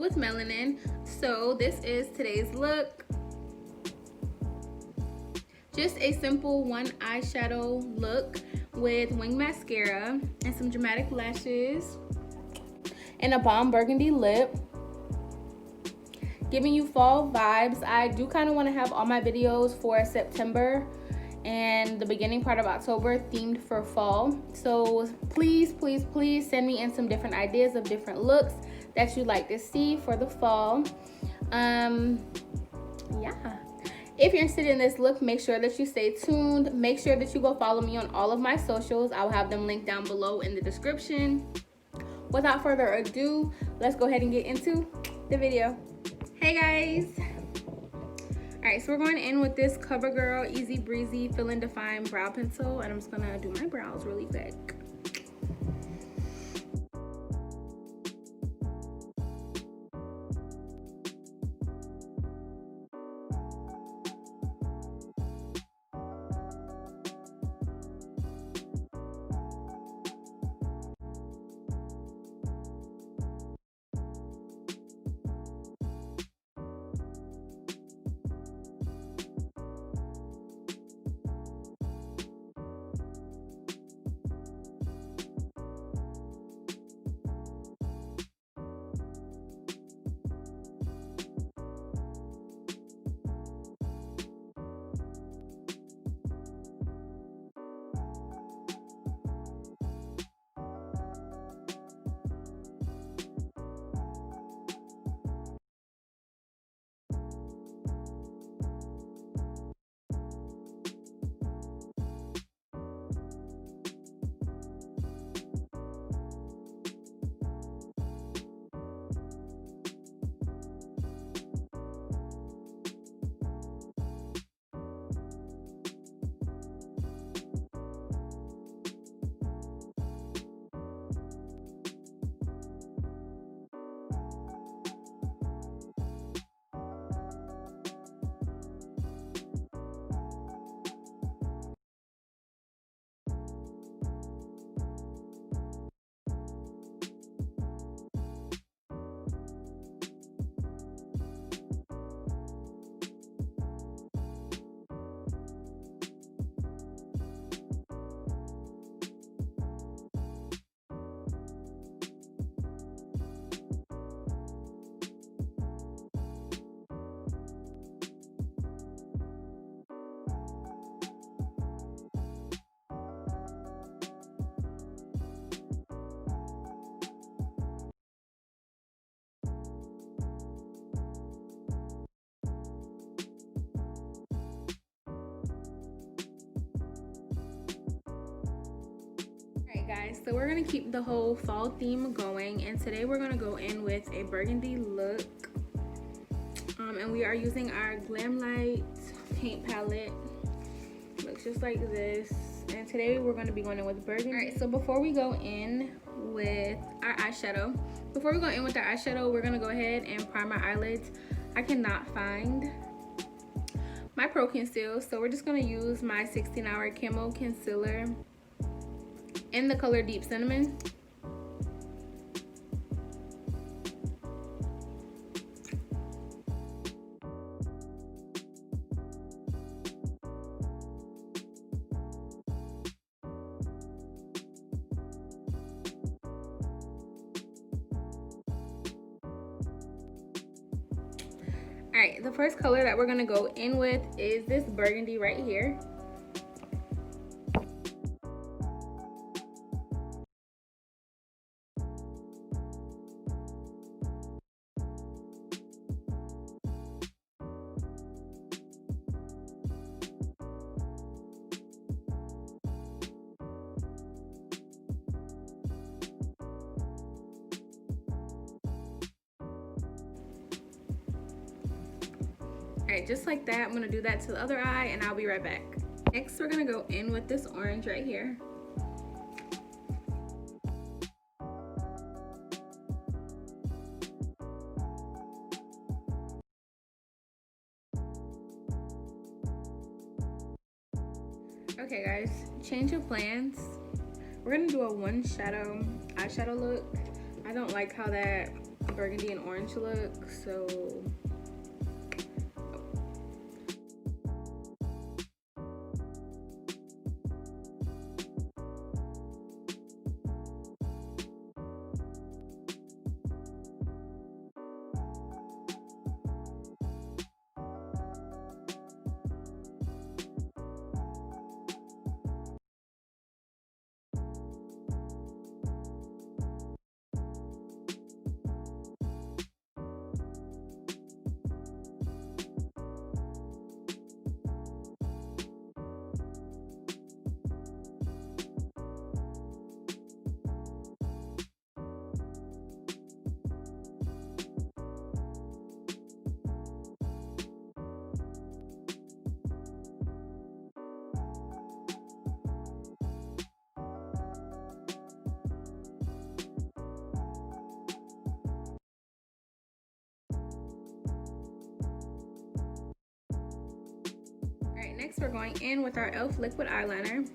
with melanin. So this is today's look. Just a simple one eyeshadow look with wing mascara and some dramatic lashes and a bomb burgundy lip, giving you fall vibes. I do kind of want to have all my videos for September and the beginning part of October themed for fall. So please send me in some different ideas of different looks that you'd like to see for the fall. Yeah. If you're interested in this look, make sure that you stay tuned. Make sure that you go follow me on all of my socials. I'll have them linked down below in the description. Without further ado, let's go ahead and get into the video. Hey guys. All right, so we're going in with this COVERGIRL Easy Breezy Fill and Define Brow Pencil, and I'm just gonna do my brows really quick. Guys, so we're gonna keep the whole fall theme going, and today we're gonna go in with a burgundy look, and we are using our GlamLite Paint Palette. Looks just like this, and today we're going to be going in with burgundy. All right, so before we go in with our eyeshadow, we're gonna go ahead and prime our eyelids. I cannot find my Pro Conceal, so we're just gonna use my 16-hour Camo concealer in the color Deep Cinnamon. All right, the first color that we're gonna go in with is this burgundy right here. Alright, just like that, I'm gonna do that to the other eye and I'll be right back. Next, we're gonna go in with this orange right here. Okay guys, change of plans. We're gonna do a one shadow eyeshadow look. I don't like how that burgundy and orange look. So next, we're going in with our e.l.f. liquid eyeliner.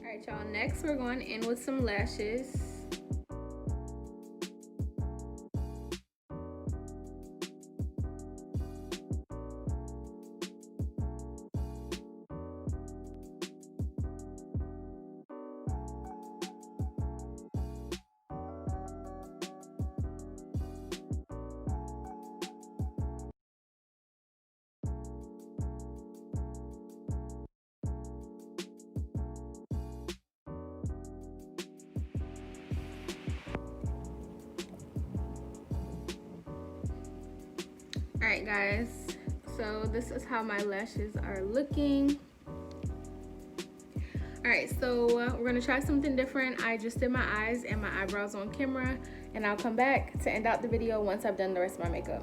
Alright y'all, next we're going in with some lashes. Alright guys, so this is how my lashes are looking. Alright, so we're gonna try something different. I just did my eyes and my eyebrows on camera, and I'll come back to end out the video once I've done the rest of my makeup.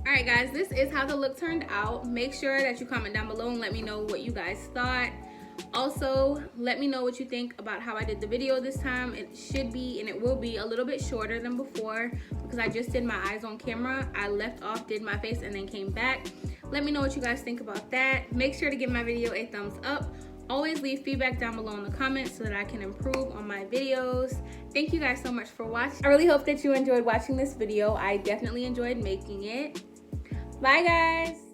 Alright guys, this is how the look turned out. Make sure that you comment down below and let me know what you guys thought. Also, let me know what you think about how I did the video this time. It should be, and it will be, a little bit shorter than before because I just did my eyes on camera. I left off, did my face, and then came back. Let me know what you guys think about that. Make sure to give my video a thumbs up. Always leave feedback down below in the comments so that I can improve on my videos. Thank you guys so much for watching. I really hope that you enjoyed watching this video. I definitely enjoyed making it. Bye guys.